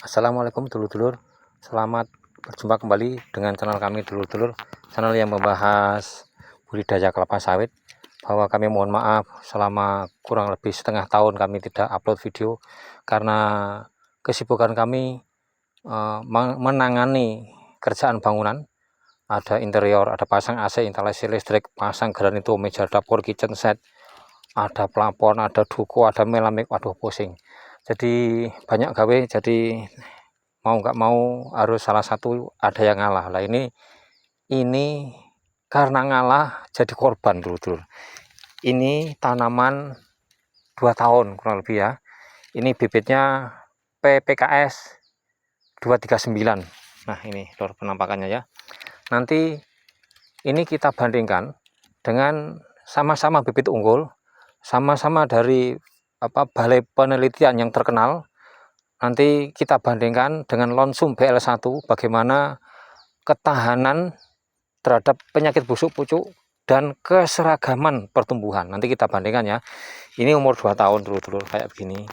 Assalamualaikum dulur-dulur, selamat berjumpa kembali dengan channel kami dulur-dulur, channel yang membahas budidaya kelapa sawit. Bahwa kami mohon maaf selama kurang lebih setengah tahun kami tidak upload video karena kesibukan kami menangani kerjaan bangunan, ada interior, ada pasang AC, instalasi listrik, pasang granito, meja dapur, kitchen set, ada plafon, ada duku, ada melamik, waduh pusing. Jadi banyak gawe, jadi mau nggak mau harus salah satu ada yang ngalah lah. Ini karena ngalah jadi korban dulu. Ini tanaman 2 tahun kurang lebih ya. Ini bibitnya PPKS 239. Nah ini lor penampakannya ya. Nanti ini kita bandingkan dengan sama-sama bibit unggul, sama-sama dari balai penelitian yang terkenal. Nanti kita bandingkan dengan Lonsum BL1, bagaimana ketahanan terhadap penyakit busuk pucuk dan keseragaman pertumbuhan. Nanti kita bandingkan ya. Ini umur 2 tahun dulu kayak begini.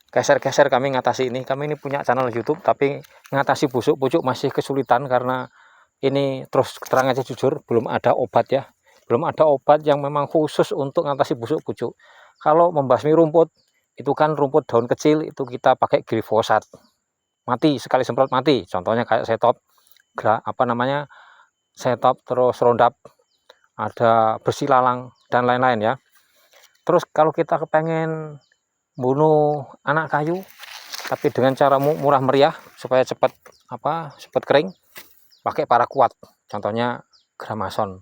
Geser-geser kami ngatasi ini. Kami ini punya channel YouTube, tapi ngatasi busuk pucuk masih kesulitan karena ini terus terang aja jujur, belum ada obat ya. Belum ada obat yang memang khusus untuk ngatasi busuk pucuk. Kalau membasmi rumput, itu kan rumput daun kecil, itu kita pakai glifosat, mati sekali semprot mati. Contohnya kayak setop, setop, terus Roundup, ada bersilalang dan lain-lain ya. Terus kalau kita kepengen bunuh anak kayu tapi dengan cara murah meriah supaya cepat kering, pakai paraquat, contohnya Gramason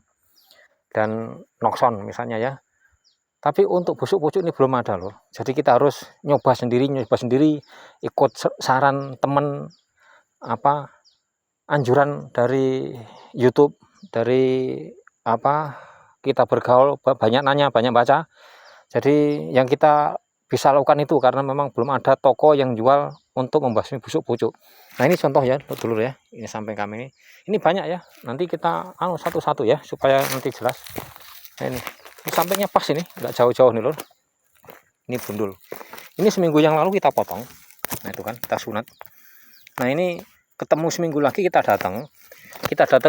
dan Noxon misalnya ya. Tapi untuk busuk pucuk ini belum ada loh. Jadi kita harus nyoba sendiri, ikut saran temen, anjuran dari YouTube, dari kita bergaul, banyak nanya, banyak baca. Jadi yang kita bisa lakukan itu karena memang belum ada toko yang jual untuk membasmi busuk pucuk. Nah ini contoh ya dulu ya. Ini samping kami ini banyak ya. Nanti kita satu-satu ya supaya nanti jelas. Nah, ini sampingnya pas, ini nggak jauh-jauh nih lor. Ini bundul. Ini seminggu yang lalu kita potong. Nah itu kan kita sunat. Nah ini ketemu seminggu lagi kita datang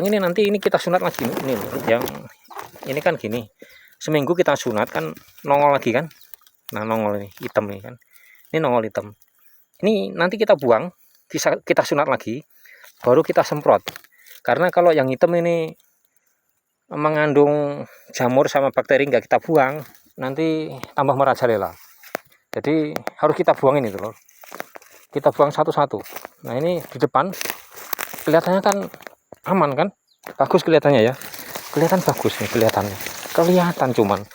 ini, nanti ini kita sunat lagi ini lor. Yang ini kan gini, seminggu kita sunat kan nongol lagi kan. Nah nongol ini hitam nih kan. Ini nongol hitam. Ini nanti kita buang, kita sunat lagi, baru kita semprot. Karena kalau yang hitam ini mengandung jamur sama bakteri, nggak kita buang, nanti tambah merajalela. Jadi harus kita buang ini lor. Kita buang satu-satu. Nah ini di depan kelihatannya kan aman kan, bagus kelihatannya ya. Kelihatan bagus nih kelihatannya. Kelihatan cuman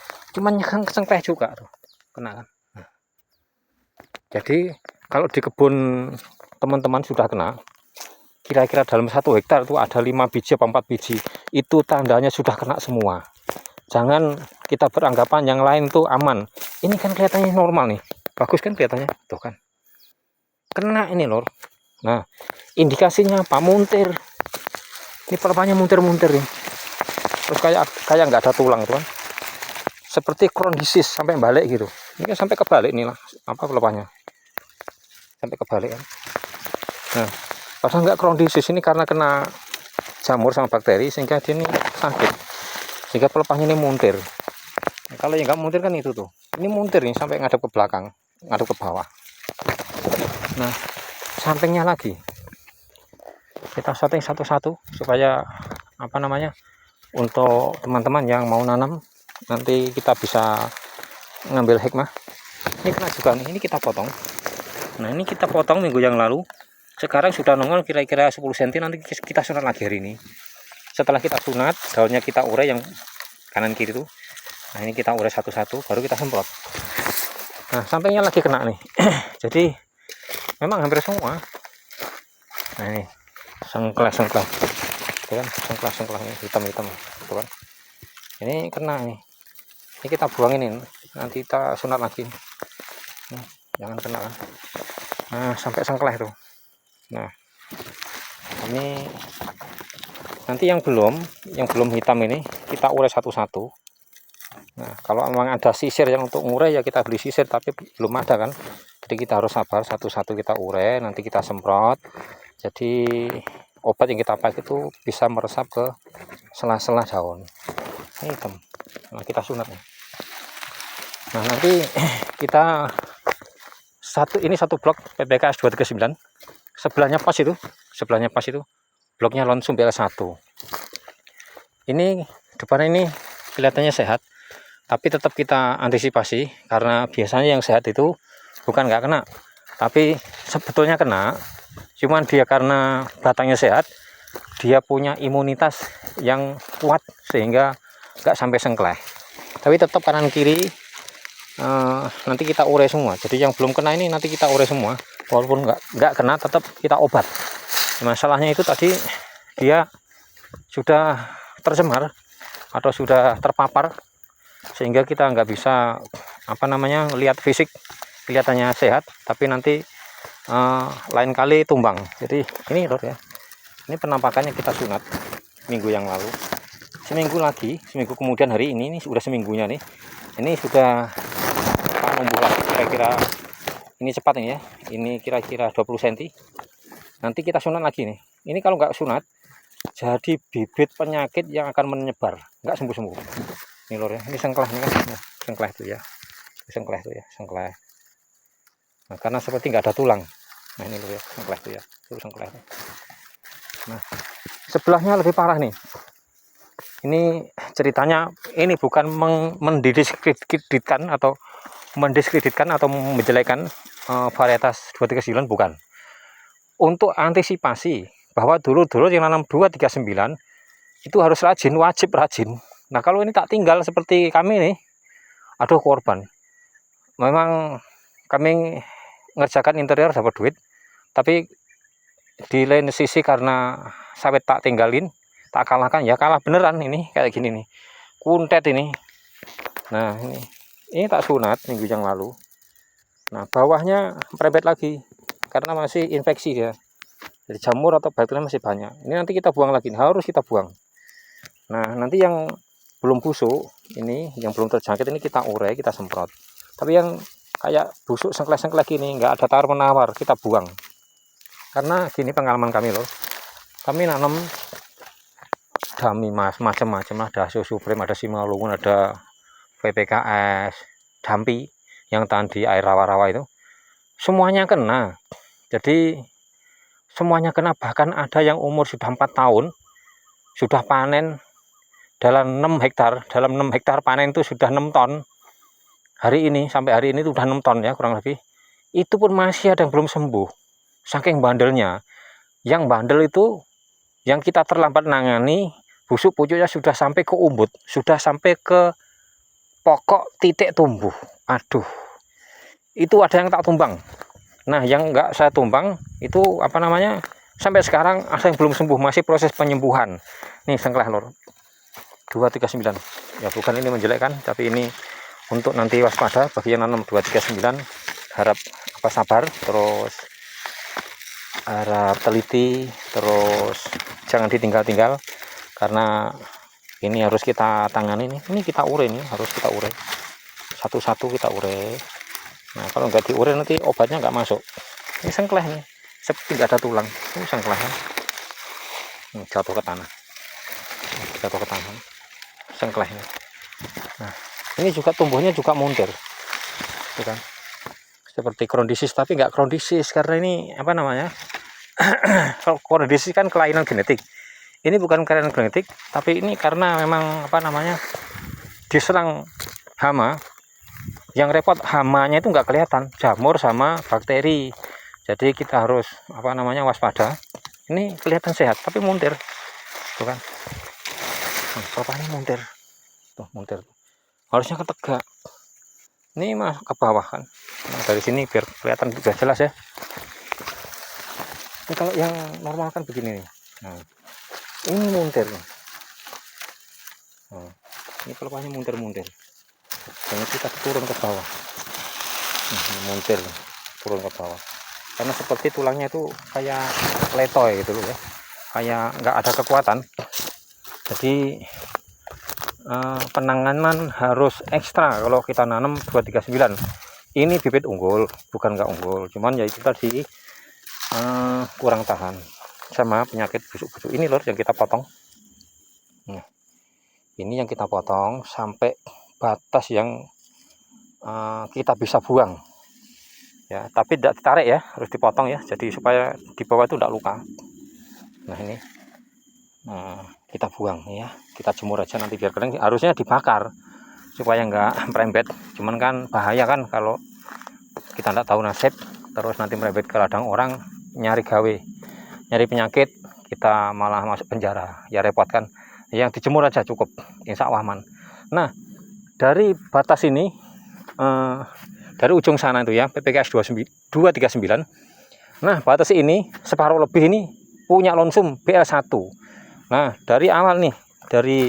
kesengkleh juga tuh. Kena kan. Nah. Jadi kalau di kebun teman-teman sudah kena, kira-kira dalam 1 hektar itu ada 5 biji apa 4 biji, itu tandanya sudah kena semua. Jangan kita beranggapan yang lain tuh aman. Ini kan kelihatannya normal nih, bagus kan kelihatannya, tuh kan kena ini lor. Nah indikasinya apa? Muntir. Ini pelepahnya muntir-muntir nih, terus kayak nggak ada tulang tuh kan, seperti Crohn disease sampai balik gitu. Ini kan sampai kebalik nih lah pelepahnya, sampai kebalik kan. Nah padahal nggak Crohn disease, ini karena kena jamur sama bakteri sehingga dia ini sakit, sehingga pelepahnya ini muntir. Nah, kalau yang nggak muntir kan itu tuh, ini muntir nih sampai ngadep ke belakang, ngadep ke bawah. Nah sampingnya lagi kita setting satu-satu supaya untuk teman-teman yang mau nanam nanti kita bisa ngambil hikmah. Ini kena juga nih, ini kita potong. Nah ini kita potong minggu yang lalu, sekarang sudah nongol kira-kira 10 cm. Nanti kita sunat lagi hari ini. Setelah kita sunat, daunnya kita urai yang kanan kiri tuh. Nah ini kita urai satu-satu, baru kita semprot. Nah sampingnya lagi kena nih. Jadi memang hampir semua. Nah ini sengkleh itu kan, sengkleh hitam-hitam itu kan. Ini kena nih. Ini kita buang ini, nanti kita sunat lagi. Jangan kena kan. Nah sampai sengkleh tuh. Nah ini nanti yang belum hitam ini kita urai satu-satu. Nah kalau memang ada sisir yang untuk ngurai ya kita beli sisir, tapi belum ada kan. Jadi kita harus sabar, satu-satu kita urai, nanti kita semprot. Jadi obat yang kita pakai itu bisa meresap ke sela-sela daun. Ini hitam. Nah, kita sunat nih. Nah, nanti kita ini satu blok PPKS 239. Sebelahnya pas itu bloknya Lonsum BL1. Ini depan ini kelihatannya sehat, tapi tetap kita antisipasi karena biasanya yang sehat itu bukan nggak kena, tapi sebetulnya kena, cuman dia karena batangnya sehat, dia punya imunitas yang kuat sehingga nggak sampai sengkleh. Tapi tetap kanan kiri nanti kita urai semua. Jadi yang belum kena ini nanti kita urai semua, walaupun nggak kena tetap kita obat. Masalahnya itu tadi dia sudah tercemar atau sudah terpapar sehingga kita nggak bisa lihat fisik kelihatannya sehat, tapi nanti lain kali tumbang. Jadi ini lor ya, ini penampakannya kita sunat minggu yang lalu, seminggu kemudian hari ini sudah seminggunya nih, ini sudah numbuh lagi, kira-kira ini cepat nih ya, ini kira-kira 20 cm. Nanti kita sunat lagi nih. Ini kalau nggak sunat jadi bibit penyakit yang akan menyebar, nggak sembuh-sembuh. Ini lor ya, ini sengkleh nih kan, nah, sengkleh itu ya, sengkleh. Nah, karena seperti nggak ada tulang. Nah ini lor ya, sengkleh itu ya, itu sengkleh. Nah, sebelahnya lebih parah nih. Ini ceritanya, ini bukan mendiskreditkan atau menjelekkan varietas 239, bukan. Untuk antisipasi bahwa dulu yang nanam 239 itu harus rajin, wajib rajin. Nah kalau ini tak tinggal seperti kami nih, aduh korban. Memang kami ngerjakan interior dapat duit, tapi di lain sisi karena sawit tak tinggalin, tak kalahkan, ya kalah beneran. Ini kayak gini nih, kuntet ini. Nah ini tak sunat minggu yang lalu. Nah bawahnya merebet lagi karena masih infeksi dia. Jadi jamur atau bakteri masih banyak. Ini nanti kita buang lagi, harus kita buang. Nah nanti yang belum busuk ini, yang belum terjangkit ini kita urai, kita semprot. Tapi yang kayak busuk sengkleh gini, nggak ada tawar menawar, kita buang. Karena gini pengalaman kami loh, kami nanam dami macam-macam, ada Supreme, ada Simalungun, ada PPKS, dampi yang tahan di air rawa-rawa itu, semuanya kena. Jadi semuanya kena, bahkan ada yang umur sudah 4 tahun, sudah panen dalam 6 hektar panen itu sudah 6 ton. Sampai hari ini sudah 6 ton ya kurang lebih. Itu pun masih ada yang belum sembuh. Saking bandelnya. Yang bandel itu yang kita terlambat nangani, busuk pucuknya sudah sampai ke umbut, sudah sampai ke pokok titik tumbuh. Aduh. Itu ada yang tak tumbang. Nah yang nggak saya tumbang itu sampai sekarang ada yang belum sembuh, masih proses penyembuhan. Nih sengkleh lor 239 ya, bukan ini menjelekkan, tapi ini untuk nanti waspada bagi yang nanam 239. Harap sabar, terus harap teliti, terus jangan ditinggal-tinggal, karena ini harus kita tangani nih. Ini kita urai nih, harus kita urai satu-satu, kita urai. Nah kalau nggak diurai nanti obatnya nggak masuk. Ini sengkleh nih, seperti nggak ada tulang. Ini sengkleh jatuh ke tanah, sengkleh. Nah ini juga tumbuhnya juga mundur, bukan seperti crown disease, tapi nggak crown disease karena ini kalau crown disease kan kelainan genetik. Ini bukan kelainan genetik, tapi ini karena memang diserang hama. Yang repot hamanya itu nggak kelihatan, jamur sama bakteri. Jadi kita harus waspada. Ini kelihatan sehat tapi muntir, tuh kan? Bapaknya muntir, tuh muntir. Harusnya ketegak. Ini mah ke bawah kan? Nah, dari sini biar kelihatan juga jelas ya. Ini kalau yang normal kan begini nih. Nah, ini muntir. Nah, ini pelepahnya muntir. Dan kita turun ke bawah. Muntir turun ke bawah. Karena seperti tulangnya itu kayak letoy gitu loh ya. Kayak nggak ada kekuatan. Jadi penanganan harus ekstra kalau kita nanam 239. ini bibit unggul, bukan nggak unggul, cuman ya itu tadi kurang tahan sama penyakit busuk-busuk ini lor yang kita potong. Nah, ini yang kita potong sampai batas yang kita bisa buang ya, tapi tidak ditarik ya, harus dipotong ya, jadi supaya di bawah itu tidak luka. Nah ini kita buang ya, kita jemur aja nanti biar kering. Harusnya dibakar supaya nggak merembet, cuman kan bahaya kan kalau kita tidak tahu nasib terus nanti merembet ke ladang orang, nyari gawe, nyari penyakit, kita malah masuk penjara, ya repot kan. Yang dijemur aja cukup, insya Allah aman. Nah dari batas ini dari ujung sana itu ya, PPKS 239. Nah batas ini separuh lebih ini punya lonsum BL1. Nah dari awal nih, dari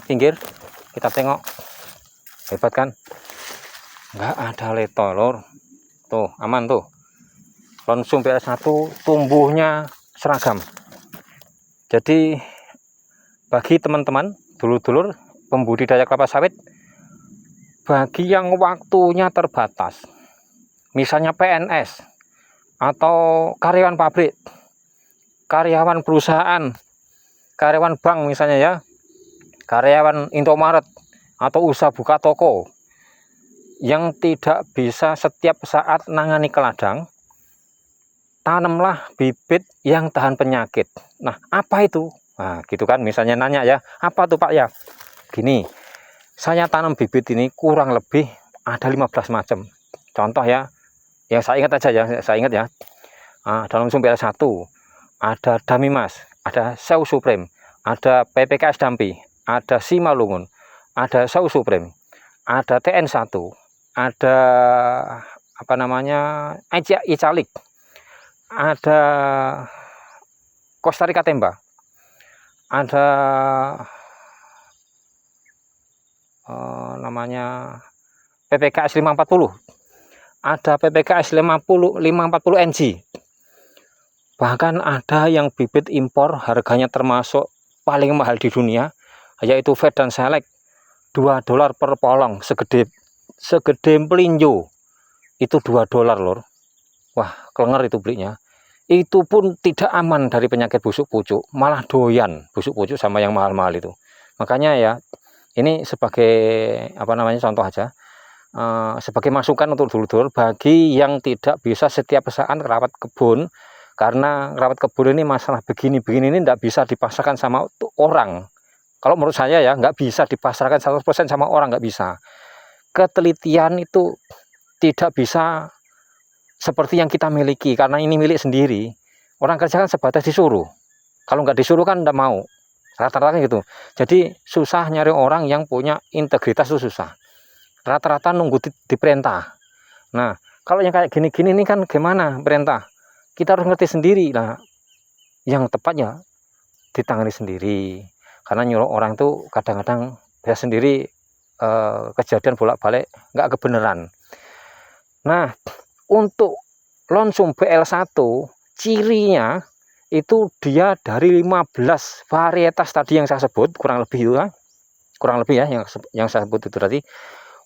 pinggir kita tengok, hebat kan, nggak ada leto lor, tuh aman tuh, lonsum BL1 tumbuhnya seragam. Jadi bagi teman-teman dulur-dulur pembudidaya kelapa sawit, bagi yang waktunya terbatas, misalnya PNS atau karyawan pabrik, karyawan perusahaan, karyawan bank misalnya ya, karyawan Indomaret atau usaha buka toko, yang tidak bisa setiap saat nangani ke ladang, tanamlah bibit yang tahan penyakit. Nah apa itu? Nah gitu kan, misalnya nanya ya, apa tuh Pak ya? Gini, saya tanam bibit ini kurang lebih ada 15 macam. Contoh ya, yang saya ingat aja ya, saya ingat ya. Dalam sumber 1 ada Damimas, ada Seu Supreme, ada PPKS Dampi, ada Simalungun, ada Seu Supreme, ada TN1, ada apa namanya Icalik, ada Costa Rica Temba, ada namanya PPKS 540, ada PPKS 540 NG, bahkan ada yang bibit impor harganya termasuk paling mahal di dunia, yaitu Fed dan Select, $2 per polong, segede pelinjo, itu $2 lor. Wah kelenger itu belinya. Itu pun tidak aman dari penyakit busuk pucuk, malah doyan busuk pucuk sama yang mahal-mahal itu. Makanya ya, ini sebagai apa namanya contoh aja, sebagai masukan untuk dulur-dulur bagi yang tidak bisa setiap saat rawat kebun, karena rawat kebun ini masalah begini-begini ini tidak bisa dipasarkan sama orang. Kalau menurut saya ya, nggak bisa dipasarkan 100% sama orang, nggak bisa. Ketelitian itu tidak bisa seperti yang kita miliki, karena ini milik sendiri. Orang kerja kan sebatas disuruh, kalau nggak disuruh kan nggak mau, rata-rata gitu. Jadi susah nyari orang yang punya integritas, itu susah, rata-rata nunggu diperintah. Nah kalau yang kayak gini-gini ini kan gimana perintah, kita harus ngerti sendiri lah, yang tepatnya ditangani sendiri, karena nyuruh orang itu kadang-kadang saya sendiri kejadian bolak-balik nggak kebenaran. Nah untuk lonsum BL1 cirinya itu dia dari 15 varietas tadi yang saya sebut, kurang lebih ya, yang saya sebut itu tadi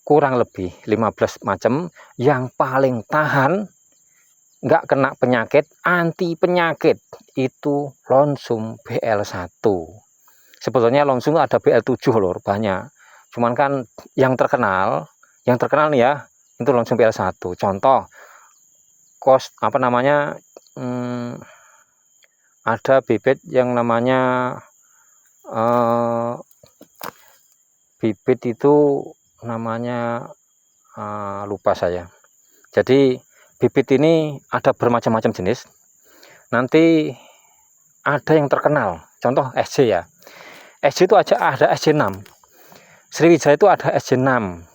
kurang lebih 15 macam. Yang paling tahan, nggak kena penyakit, anti penyakit, itu lonsum BL1. Sebetulnya lonsum ada BL7 lor, banyak, cuman kan yang terkenal nih ya, itu lonsum BL1. Contoh apa namanya, ada bibit yang namanya bibit itu namanya lupa saya. Jadi bibit ini ada bermacam-macam jenis. Nanti ada yang terkenal, contoh SJ ya, SJ itu aja ada SJ6, Sriwijaya itu ada SJ6,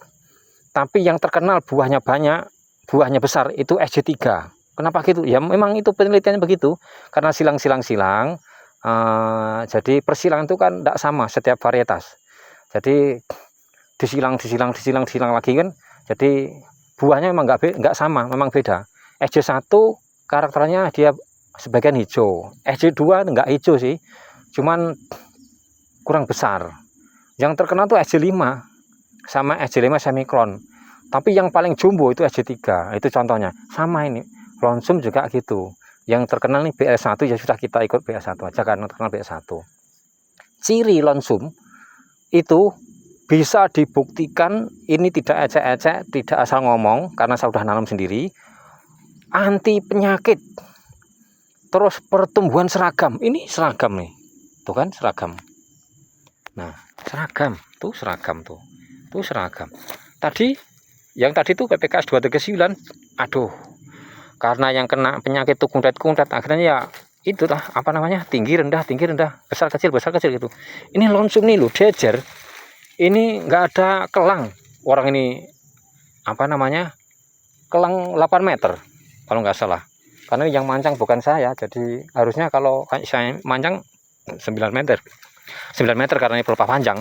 tapi yang terkenal buahnya banyak, buahnya besar, itu SJ3. Kenapa gitu? Ya memang itu penelitiannya begitu, karena silang-silang, jadi persilangan itu kan tidak sama setiap varietas. Jadi disilang lagi kan, jadi buahnya memang nggak sama, memang beda. SJ1 karakternya dia sebagian hijau, SJ2 nggak hijau sih, cuman kurang besar. Yang terkenal tuh SJ5 sama SJ5 semikron. Tapi yang paling jumbo itu SJ3, itu contohnya. Sama ini, lonsum juga gitu. Yang terkenal nih BL1, ya sudah kita ikut BL1 aja karena terkenal BL1. Ciri lonsum itu bisa dibuktikan, ini tidak ecek-ecek, tidak asal ngomong, karena saya sudah nanam sendiri. Anti penyakit, terus pertumbuhan seragam. Ini seragam nih, tuh kan seragam. Nah, seragam tuh, seragam tuh seragam. Yang tadi tuh PPKS 239, aduh, karena yang kena penyakit tuh kuntet-kuntet, akhirnya ya itulah apa namanya, tinggi rendah, besar kecil gitu. Ini lonsum nih loh, jejer. Ini nggak ada kelang. Orang ini apa namanya, kelang 8 meter kalau nggak salah. Karena yang mancang bukan saya, jadi harusnya kalau saya mancang 9 meter. 9 meter karena ini pelepah panjang.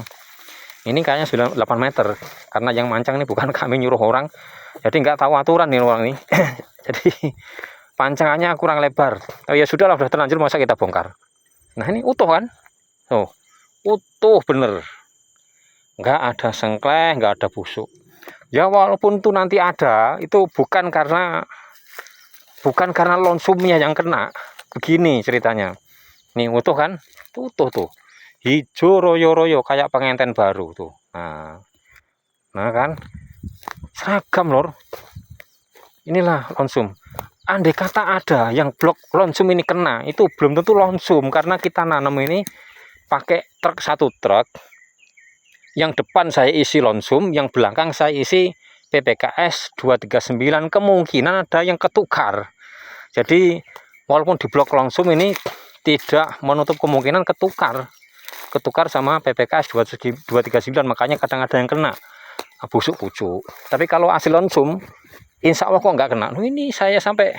Ini kayaknya 8 meter. Karena yang mancang ini bukan kami nyuruh orang. Jadi nggak tahu aturan nih orang ini. Jadi pancangannya kurang lebar. Oh ya sudahlah, udah terlanjur, masa kita bongkar. Nah ini utuh kan? Oh, utuh bener. Nggak ada sengkleh, nggak ada busuk. Ya walaupun itu nanti ada, itu bukan karena lonsumnya yang kena. Begini ceritanya. Nih utuh kan? Utuh tuh. Hijau royo-royo kayak pengantin baru tuh. Nah kan? Seragam lor. Inilah lonsum. Andai kata ada yang blok lonsum ini kena, itu belum tentu lonsum, karena kita nanam ini pakai truk, 1 truk. Yang depan saya isi lonsum, yang belakang saya isi PPKS 239. Kemungkinan ada yang ketukar. Jadi walaupun di blok lonsum ini tidak menutup kemungkinan ketukar sama PPKS 239, makanya kadang ada yang kena busuk pucuk. Tapi kalau hasil lonsum, insya Allah kok nggak kena. Ini saya sampai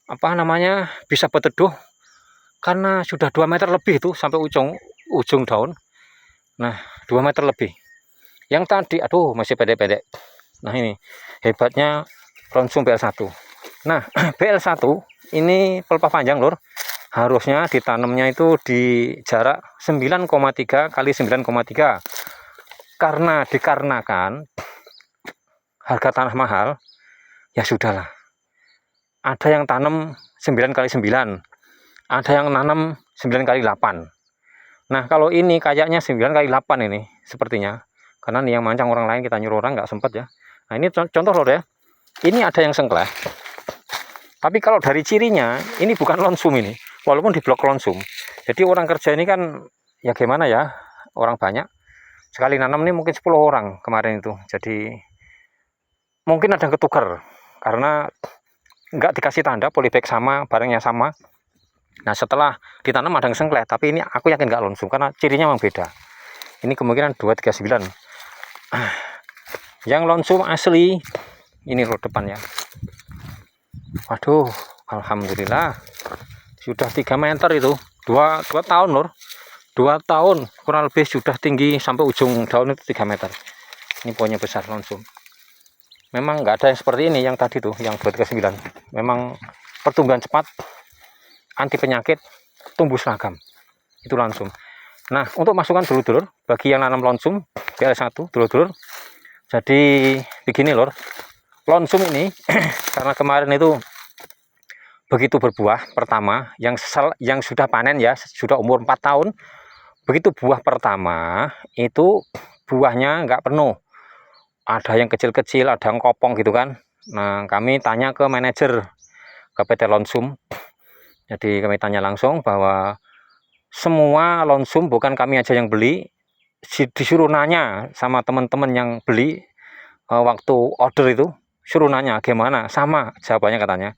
apa namanya bisa berteduh karena sudah 2 meter lebih tuh sampai ujung daun. Nah 2 meter lebih. Yang tadi aduh masih pendek-pendek. Nah ini hebatnya lonsum BL1. Nah BL1 ini pelepah panjang lur. Harusnya ditanamnya itu di jarak 9,3 kali 9,3. Dikarenakan harga tanah mahal, ya sudahlah. Ada yang tanam 9 kali 9, ada yang nanam 9 kali 8. Nah kalau ini kayaknya 9 kali 8 ini sepertinya, karena nih yang mancang orang lain, kita nyuruh orang nggak sempat ya. Nah ini contoh lor ya, ini ada yang sengkleh. Tapi kalau dari cirinya, ini bukan lonsum ini, walaupun di blok lonsum. Jadi orang kerja ini kan ya gimana ya, orang banyak. Sekali nanam nih mungkin 10 orang kemarin itu. Jadi mungkin ada yang ketukar karena nggak dikasih tanda polybag sama, barangnya sama. Nah setelah ditanam ada yang sengkleh, tapi ini aku yakin nggak lonsum karena cirinya memang beda. Ini kemungkinan 239. Yang lonsum asli ini loh depannya. Waduh, alhamdulillah sudah 3 meter itu. 2 tahun lor. 2 tahun kurang lebih sudah tinggi sampai ujung daun itu 3 meter. Ini pohonnya besar lonsum. Memang nggak ada yang seperti ini yang tadi tuh, yang 239. Memang pertumbuhan cepat, anti penyakit, tumbuh seragam. Itu lonsum. Nah, untuk masukan dulur-dulur bagi yang nanam lonsum BL1 dulur-dulur. Jadi begini lor. Lonsum ini karena kemarin itu begitu berbuah pertama, yang sudah panen ya, sudah umur 4 tahun. Begitu buah pertama itu buahnya nggak penuh, ada yang kecil-kecil, ada yang kopong gitu kan. Nah kami tanya ke manajer ke PT Lonsum, jadi kami tanya langsung bahwa semua lonsum, bukan kami aja yang beli, disuruh nanya sama teman-teman yang beli waktu order itu, suruh nanya gimana, sama jawabannya katanya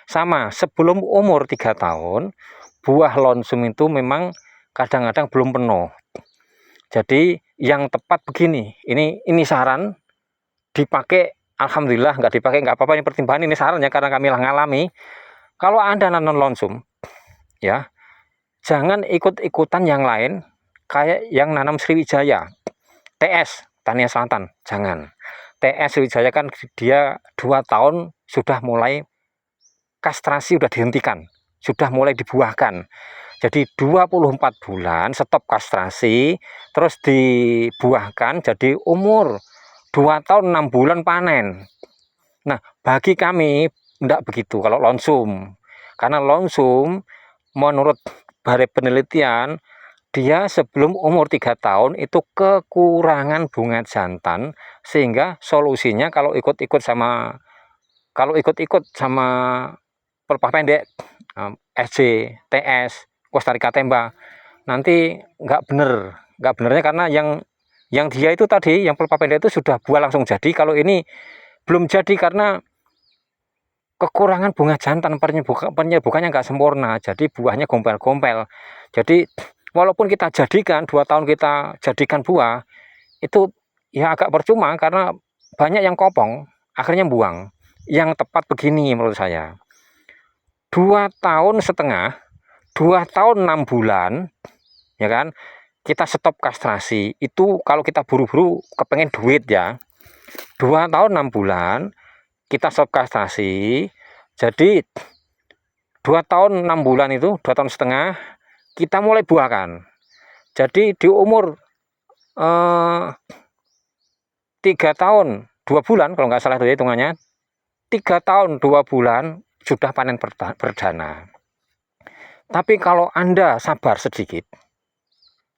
sama, sebelum umur 3 tahun buah lonsum itu memang kadang-kadang belum penuh. Jadi yang tepat begini, ini saran, dipakai alhamdulillah, nggak dipakai nggak apa-apa, ini pertimbangan, ini sarannya karena kami ngalami. Kalau Anda nanam lonsum ya, jangan ikut-ikutan yang lain kayak yang nanam Sriwijaya, TS Tania Selatan, jangan. TS Sriwijaya kan dia 2 tahun sudah mulai kastrasi, sudah dihentikan, sudah mulai dibuahkan. Jadi 24 bulan stop kastrasi, terus dibuahkan, jadi umur 2 tahun 6 bulan panen. Nah, bagi kami tidak begitu kalau lonsum. Karena lonsum menurut Balai Penelitian, dia sebelum umur 3 tahun itu kekurangan bunga jantan, sehingga solusinya kalau ikut-ikut sama pelepah pendek, SJ, TS, Costa Rica Temba, nanti nggak benernya karena yang dia itu tadi, yang pelepah pendek itu sudah buah langsung jadi. Kalau ini belum jadi karena kekurangan bunga jantan, penyerbukannya nggak sempurna, jadi buahnya gompel-gompel. Jadi walaupun kita jadikan 2 tahun kita jadikan buah, itu ya agak percuma karena banyak yang kopong, akhirnya buang. Yang tepat begini menurut saya, 2 tahun setengah, 2 tahun 6 bulan, ya kan, kita stop kastrasi. Itu kalau kita buru-buru kepengen duit ya, 2 tahun 6 bulan kita stop kastrasi. Jadi 2 tahun 6 bulan itu, 2 tahun setengah kita mulai buahkan. Jadi di umur 3 tahun 2 bulan kalau nggak salah itu hitungannya, 3 tahun 2 bulan sudah panen perdana. Tapi kalau Anda sabar sedikit,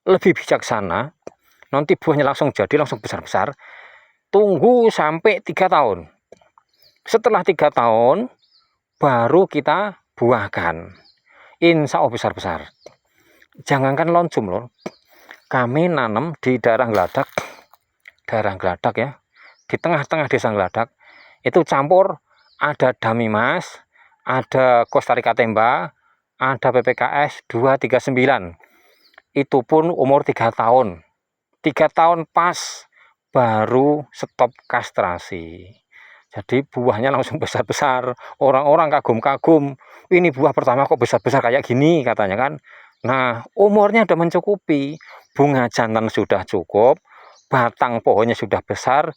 lebih bijaksana, nanti buahnya langsung jadi, langsung besar-besar, tunggu sampai 3 tahun. Setelah 3 tahun baru kita buahkan, insya Allah besar-besar. Jangankan lonsum loh, kami nanam di daerah Gladak ya, di tengah-tengah desa Gladak, itu campur, ada Damimas, ada Costa Rica Temba, ada PPKS 239. Itu pun umur 3 tahun. 3 tahun pas baru stop kastrasi. Jadi buahnya langsung besar-besar. Orang-orang kagum-kagum, ini buah pertama kok besar-besar kayak gini katanya kan. Nah, umurnya sudah mencukupi, bunga jantan sudah cukup, batang pohonnya sudah besar,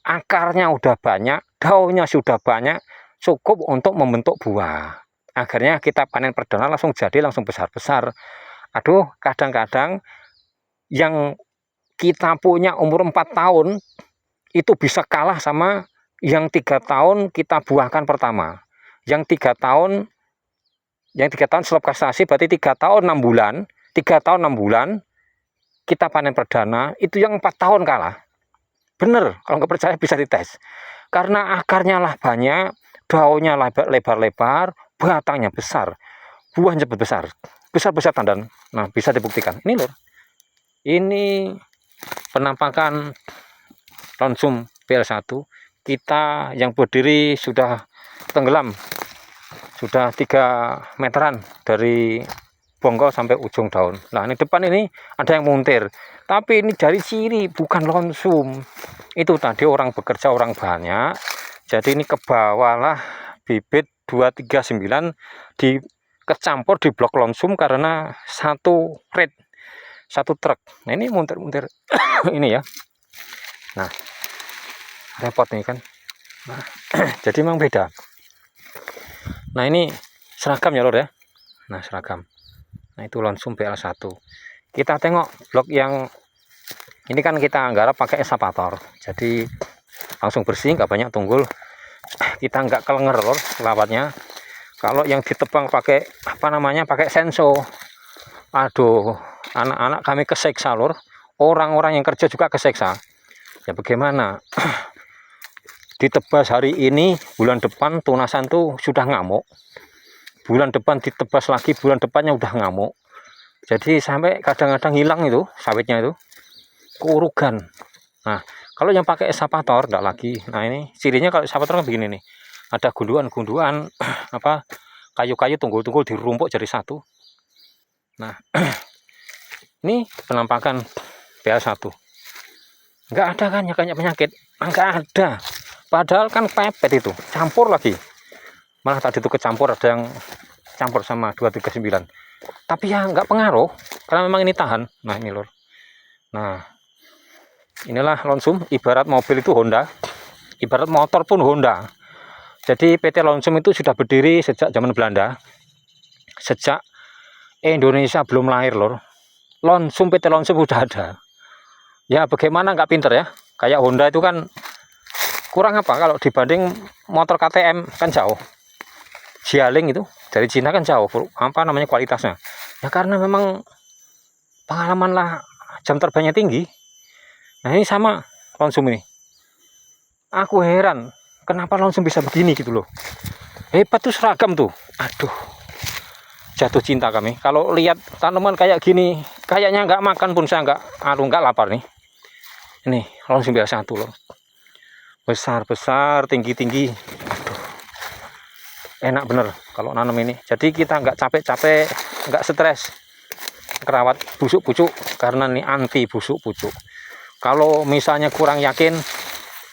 akarnya udah banyak, daunnya sudah banyak, cukup untuk membentuk buah. Akhirnya kita panen perdana langsung jadi, langsung besar-besar. Aduh, kadang-kadang yang kita punya umur 4 tahun itu bisa kalah sama yang 3 tahun kita buahkan pertama. Yang 3 tahun stop kastrasi berarti 3 tahun 6 bulan, 3 tahun 6 bulan kita panen perdana, itu yang 4 tahun kalah. Bener, kalau nggak percaya bisa dites. Karena akarnya lah banyak, daunnya lebar-lebar, batangnya besar, buahnya besar, besar-besar tandan. Nah, bisa dibuktikan. Ini loh, ini penampakan lonsum PL1 kita yang berdiri sudah tenggelam, sudah 3 meteran dari bongkol sampai ujung daun. Nah, ini depan ini ada yang muntir, tapi ini dari ciri bukan lonsum. Itu tadi orang bekerja, orang banyak, jadi ini ke bawahlah bibit 239 kecampur di blok lonsum karena satu truk. Nah, ini muntir-muntir ini ya. Nah, repot nih kan. Nah, jadi memang beda. Nah, ini seragam ya lor ya. Nah, seragam. Nah, itu lonsum PL1. Kita tengok blok yang ini kan kita garap pakai eskavator. Jadi langsung bersih, nggak banyak tunggul. Kita nggak kelenger lor lawatnya. Kalau yang ditebang pakai pakai senso, aduh, anak-anak kami keseksa lor. Orang-orang yang kerja juga keseksa. Ya bagaimana? Ditebas hari ini, bulan depan tunasan tuh sudah ngamuk. Bulan depan ditebas lagi, bulan depannya udah ngamuk. Jadi sampai kadang-kadang hilang itu sawitnya itu, keurugan. Nah, kalau yang pakai eskavator enggak lagi. Nah, ini cirinya kalau eskavator kan begini nih. Ada gunduan-gunduan kayu-kayu tunggul-tunggul dirumpuk jadi satu. Nah, ini penampakan PL1. Enggak ada kan penyakit. Enggak ada. Padahal kan pepet itu, campur lagi. Malah tadi itu kecampur, ada yang campur sama 239. Tapi ya nggak pengaruh, karena memang ini tahan. Nah, ini lor. Nah, inilah lonsum, ibarat mobil itu Honda, ibarat motor pun Honda. Jadi PT Lonsum itu sudah berdiri sejak zaman Belanda. Sejak Indonesia belum lahir lor. PT Lonsum sudah ada. Ya bagaimana nggak pinter ya. Kayak Honda itu kan kurang apa kalau dibanding motor KTM kan jauh. Jialing itu dari Cina kan jauh apa namanya kualitasnya. Ya karena memang pengalaman lah, jam terbangnya tinggi. Nah ini sama Lonsum ini. Aku heran kenapa Lonsum bisa begini gitu loh. Hebat tuh, seragam tuh. Aduh, jatuh cinta kami. Kalau lihat tanaman kayak gini, kayaknya nggak makan pun saya nggak lapar nih. Ini Lonsum biasa satu loh. Besar-besar, tinggi-tinggi. Aduh, enak bener kalau nanam ini. Jadi kita nggak capek-capek, nggak stres kerawat busuk-pucuk, karena ini anti busuk-pucuk. Kalau misalnya kurang yakin,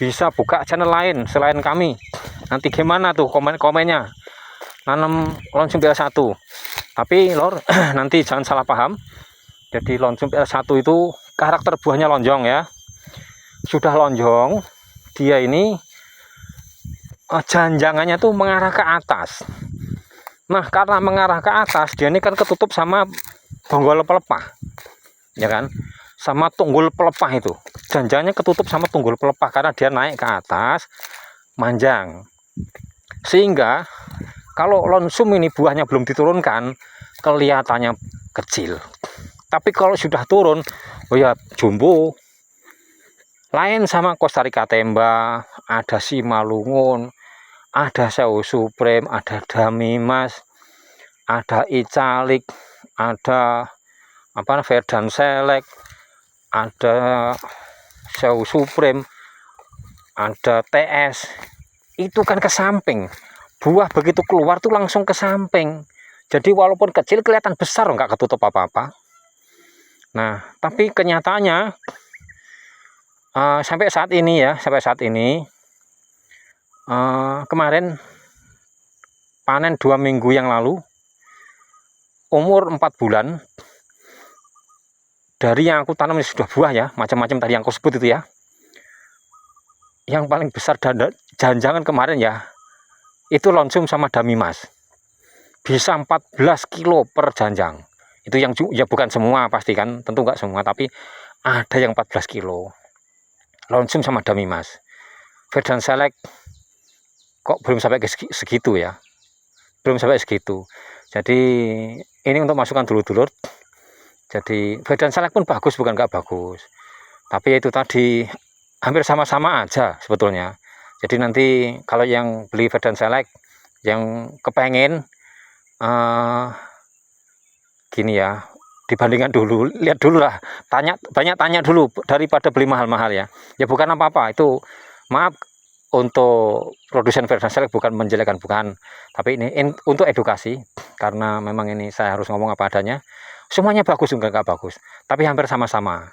bisa buka channel lain selain kami. Nanti gimana tuh komen-komennya nanam Lonsum PL1. Tapi lor, nanti jangan salah paham. Jadi Lonsum PL1 itu karakter buahnya lonjong ya. Sudah lonjong, dia ini janjangannya tuh mengarah ke atas. Nah, karena mengarah ke atas, dia ini kan ketutup sama bonggol pelepah, ya kan? Sama tunggul pelepah itu. Janjangannya ketutup sama tunggul pelepah karena dia naik ke atas, manjang. Sehingga kalau Lonsum ini buahnya belum diturunkan, kelihatannya kecil. Tapi kalau sudah turun, oh ya jumbo. Lain sama Costa Rica Temba, ada Simalungun, ada Seu Supreme, ada Damimas, ada Icalik, ada Verdan Select, ada Seu Supreme, ada TS. Itu kan ke samping. Buah begitu keluar tuh langsung ke samping. Jadi walaupun kecil kelihatan besar, nggak ketutup apa-apa. Nah, tapi kenyataannya sampai saat ini kemarin panen 2 minggu yang lalu, umur 4 bulan, dari yang aku tanam ini sudah buah ya, macam-macam tadi yang aku sebut itu ya. Yang paling besar jangan-jangan kemarin ya, itu Lonsum sama Damimas. Bisa 14 kilo per janjang. Itu yang ya bukan semua pasti kan, tentu nggak semua, tapi ada yang 14 kilo. Lonsum sama Damimas. Verdan Select kok belum sampai segitu ya. Belum sampai segitu. Jadi ini untuk masukan dulur-dulur. Jadi Verdan Select pun bagus, bukan nggak bagus. Tapi itu tadi hampir sama-sama aja sebetulnya. Jadi nanti kalau yang beli Verdan Select, yang kepengen gini ya, dibandingkan dulu, lihat dulu lah, banyak tanya dulu daripada beli mahal-mahal ya. Ya bukan apa-apa, itu maaf untuk produsen Verdan Select, bukan menjelekkan, bukan, tapi ini untuk edukasi, karena memang ini saya harus ngomong apa adanya. Semuanya bagus juga nggak bagus, tapi hampir sama-sama.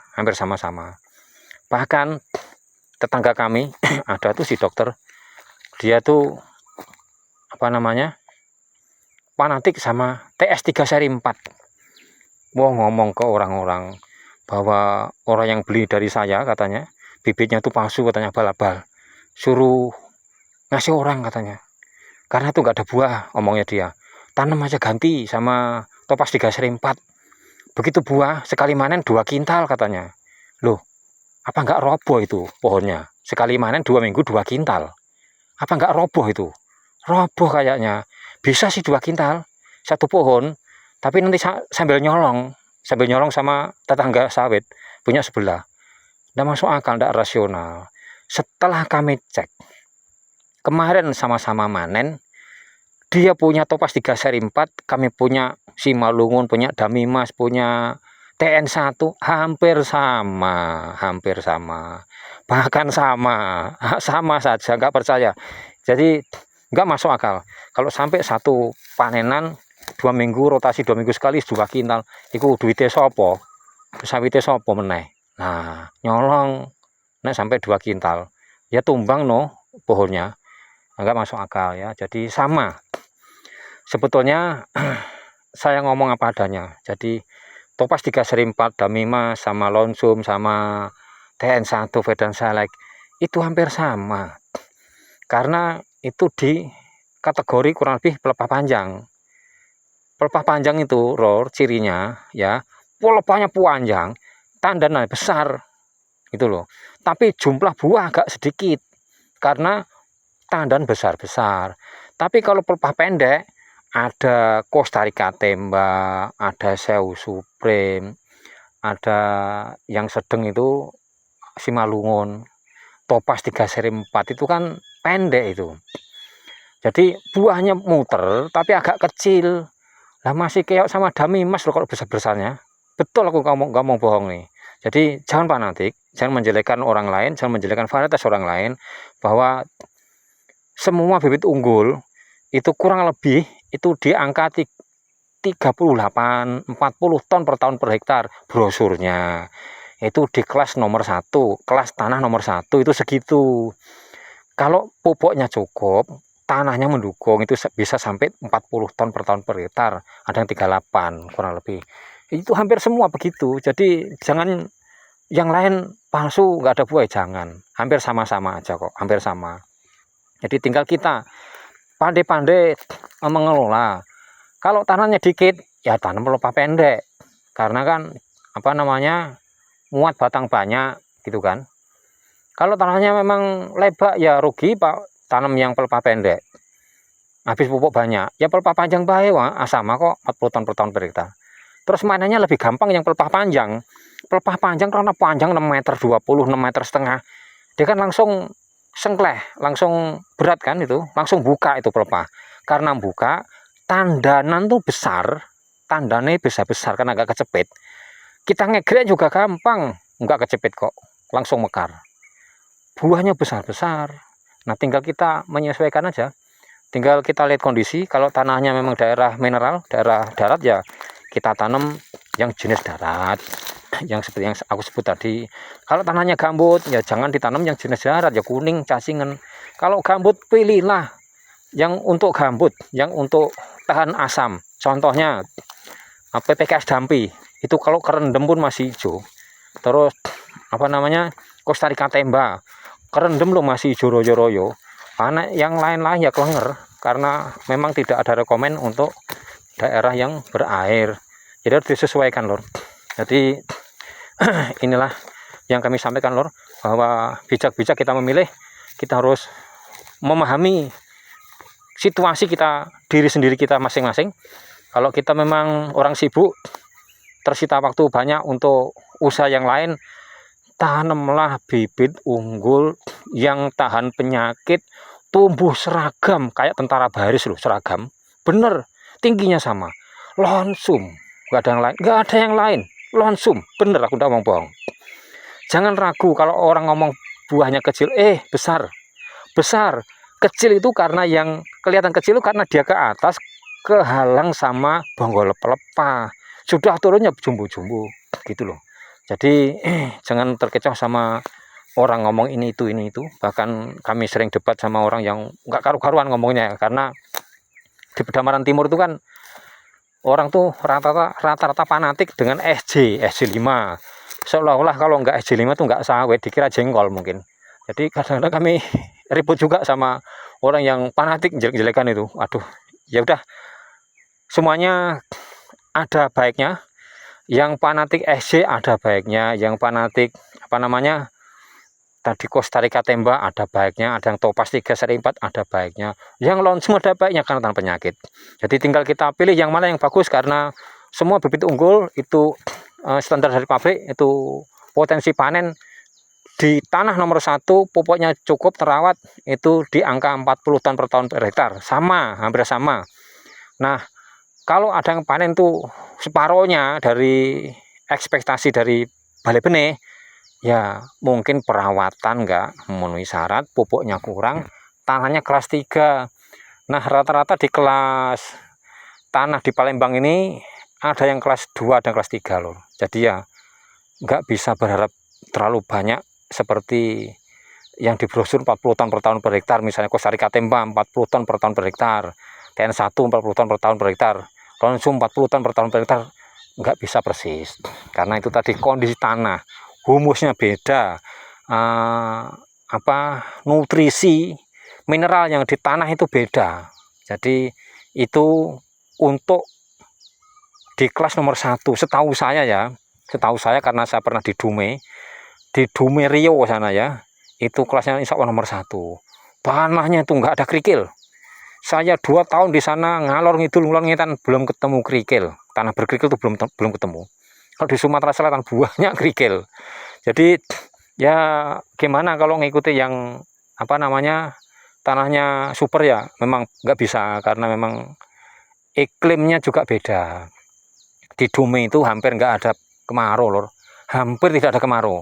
Bahkan tetangga kami ada tuh si dokter, dia tuh fanatik sama TS3 seri 4. Mau ngomong ke orang-orang bahwa orang yang beli dari saya katanya bibitnya itu palsu, katanya bal-bal, suruh ngasih orang katanya, karena itu nggak ada buah, omongnya dia. Tanam aja ganti sama Topaz 3 seri 4, begitu buah sekali manen 2 kintal katanya. Loh, apa nggak roboh itu pohonnya? Sekali manen 2 minggu 2 kintal, apa nggak roboh itu? Roboh kayaknya. Bisa sih 2 kintal satu pohon, tapi nanti sambil nyolong sama tetangga sawit punya sebelah. Nggak masuk akal, nggak rasional. Setelah kami cek, kemarin sama-sama manen, dia punya Topaz 3 seri 4, kami punya Simalungun, punya Damimas, punya TN1, hampir sama, bahkan sama saja, nggak percaya. Jadi nggak masuk akal kalau sampai satu panenan 2 minggu, rotasi 2 minggu sekali 2 kintal, itu duitnya sopo, sawitnya sopo meneh. Nah, nyolong nah sampai 2 kintal ya, tumbang no pohonnya, nggak masuk akal ya. Jadi sama sebetulnya, saya ngomong apa adanya. Jadi Topaz 3 seri 4, Damimas sama Lonsum sama TN1 Verdan Select itu hampir sama, karena itu di kategori kurang lebih pelepah panjang. Pelepah panjang itu cirinya ya, pelepahnya panjang, tandannya besar gitu loh. Tapi jumlah buah agak sedikit. karena tandan besar-besar. Tapi kalau pelepah pendek ada Costa Rica Temba, ada Seu Supreme, ada yang sedang itu Simalungun, Topaz 3 seri 4 itu kan pendek itu. Jadi buahnya muter tapi agak kecil. Lah masih keok sama Damimas loh kalau besar-besarnya. Betul aku ngomong bohong nih. Jadi jangan fanatik, jangan menjelekkan orang lain, jangan menjelekkan varietas orang lain, bahwa semua bibit unggul itu kurang lebih itu di angka 38-40 ton per tahun per hektar brosurnya. Itu di kelas nomor 1, kelas tanah nomor 1 itu segitu. Kalau pupuknya cukup, tanahnya mendukung, itu bisa sampai 40 ton per tahun per hektar, ada yang 38 kurang lebih. Itu hampir semua begitu. Jadi jangan yang lain palsu nggak ada buah, jangan. Hampir sama-sama aja kok, hampir sama. Jadi tinggal kita pandai-pandai mengelola. Kalau tanahnya dikit, ya tanam pelepah pendek. Karena kan muat batang banyak gitu kan. Kalau tanahnya memang lebar ya rugi Pak, tanam yang pelepah pendek. Habis pupuk banyak, ya pelepah panjang baik wah, sama kok 40 ton per tahun per hektar. Terus mainannya lebih gampang yang pelepah panjang. Pelepah panjang karena panjang 6 meter 20, 6 meter setengah. Dia kan langsung sengkleh, langsung berat kan itu, langsung buka itu pelepah. Karena buka, tandanan tuh besar, tandannya besar-besar karena agak kecepit. Kita ngegrek juga gampang, nggak kecepit kok, langsung mekar. Buahnya besar-besar. Nah tinggal kita menyesuaikan aja, tinggal kita lihat kondisi. Kalau tanahnya memang daerah mineral, daerah darat ya kita tanam yang jenis darat, yang seperti yang aku sebut tadi. Kalau tanahnya gambut ya jangan ditanam yang jenis darat, ya kuning cacingan. Kalau gambut pilihlah yang untuk gambut, yang untuk tahan asam. Contohnya PPKS Dampi itu kalau kerendam pun masih hijau. Terus Costa Rica Temba kerendam lo masih hijau royo-royo. Karena yang lain-lain ya kelenger, karena memang tidak ada rekomen untuk daerah yang berair. Jadi harus disesuaikan lor. Jadi inilah yang kami sampaikan lor, bahwa bijak-bijak kita memilih, kita harus memahami situasi kita, diri sendiri kita masing-masing. Kalau kita memang orang sibuk, tersita waktu banyak untuk usaha yang lain, tanamlah bibit unggul yang tahan penyakit, tumbuh seragam kayak tentara baris loh, seragam bener, tingginya sama, lonsum, nggak ada yang lain, lonsum bener, aku udah ngomong bohong. Jangan ragu kalau orang ngomong buahnya kecil, besar. Kecil itu karena yang kelihatan kecil itu karena dia ke atas kehalang sama bonggol pelepah, sudah turunnya jumbo-jumbo gitu loh. Jadi jangan terkecoh sama orang ngomong ini itu. Bahkan kami sering debat sama orang yang nggak karu-karuan ngomongnya, karena di Pedamaran Timur itu kan orang tuh rata-rata fanatik dengan SJ 5. Seolah-olah kalau nggak SJ 5 tuh nggak sawit, dikira jengkol mungkin. Jadi kadang-kadang kami ribut juga sama orang yang fanatik jelek-jelekan itu. Aduh, ya udah, semuanya ada baiknya. Yang fanatik SJ ada baiknya, yang fanatik tadi Costa Rica Temba ada baiknya, ada yang Topaz 3 seri 4 ada baiknya, yang lonsum ada baiknya karena tanpa penyakit. Jadi tinggal kita pilih yang mana yang bagus, karena semua bibit unggul itu standar dari pabrik, itu potensi panen di tanah nomor 1, pupuknya cukup terawat, itu di angka 40 ton per tahun per hektar, hampir sama. Nah kalau ada yang panen tuh separohnya dari ekspektasi dari balai benih, ya mungkin perawatan nggak memenuhi syarat, pupuknya kurang, tanahnya kelas 3. Nah rata-rata di kelas tanah di Palembang ini ada yang kelas 2 dan kelas 3 loh. Jadi ya nggak bisa berharap terlalu banyak seperti yang di brosur 40 ton per tahun per hektar, misalnya Costa Rica Temba 40 ton per tahun per hektar, TN1 40 ton per tahun per hektar, konsum 40 ton per tahun per hektar, nggak bisa persis, karena itu tadi kondisi tanah, humusnya beda, nutrisi mineral yang di tanah itu beda. Jadi itu untuk di kelas nomor 1 setahu saya karena saya pernah di Dume Rio sana ya, itu kelasnya insya Allah nomor 1. tanahnya itu nggak ada kerikil. Saya 2 tahun di sana ngalor ngidul ngitan belum ketemu kerikil. Tanah berkerikil itu belum ketemu. Kalau di Sumatera Selatan banyak kerikil. Jadi ya gimana kalau ngikuti yang apa namanya tanahnya super ya, memang nggak bisa karena memang iklimnya juga beda. Di Dumai itu hampir nggak ada kemarau lor, hampir tidak ada kemarau.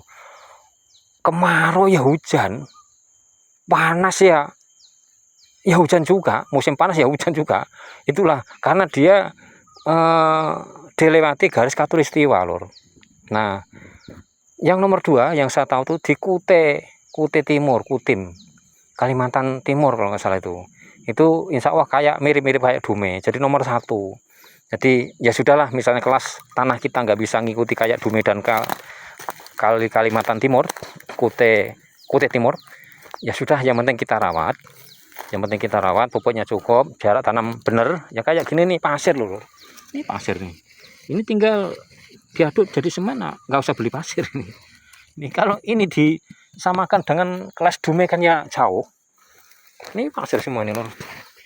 Kemarau ya hujan, panas ya hujan juga, musim panas ya hujan juga. Itulah karena dia dilewati garis khatulistiwa lor. Nah, yang nomor 2 yang saya tahu tuh di Kute Timur, Kutim, Kalimantan Timur kalau nggak salah itu. Itu insya Allah kayak mirip-mirip kayak Dumai. Jadi nomor 1. Jadi ya sudahlah, misalnya kelas tanah kita nggak bisa ngikuti kayak Dumai dan Kalimantan Timur, Kute Timur, ya sudah, yang penting kita rawat. Yang penting kita rawat, pupuknya cukup, jarak tanam bener. Ya kayak gini nih, pasir loh. Ini pasir nih. Ini tinggal diaduk jadi semen, nggak usah beli pasir ini. Ini kalau ini disamakan dengan kelas Dumai kan ya jauh. Ini pasir semua ini loh.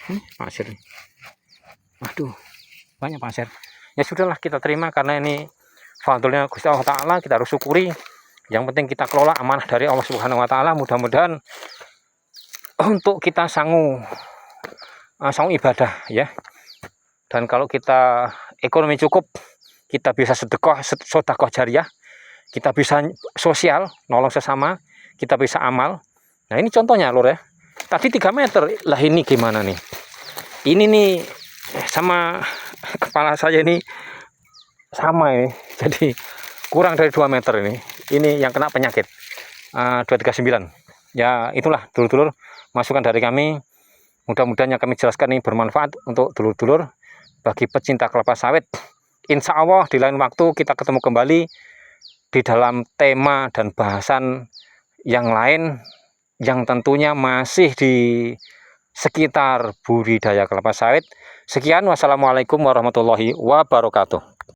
Ini pasir. Aduh, banyak pasir. Ya sudahlah, kita terima karena ini fadlnya Gusti Allah Ta'ala, kita harus syukuri. Yang penting kita kelola amanah dari Allah Subhanahu Wa Ta'ala. Mudah-mudahan untuk kita sanggup ibadah ya. Dan kalau kita ekonomi cukup, kita bisa sedekah jariah, kita bisa sosial, nolong sesama, kita bisa amal. Nah ini contohnya lur ya. Tadi 3 meter, lah ini gimana nih? Ini nih sama kepala saya ini sama ini. Jadi kurang dari 2 meter ini. Ini yang kena penyakit 239. Ya itulah dulur-dulur masukan dari kami. Mudah-mudahan yang kami jelaskan ini bermanfaat untuk dulur-dulur bagi pecinta kelapa sawit. Insya Allah di lain waktu kita ketemu kembali di dalam tema dan bahasan yang lain yang tentunya masih di sekitar budidaya kelapa sawit. Sekian, wassalamualaikum warahmatullahi wabarakatuh.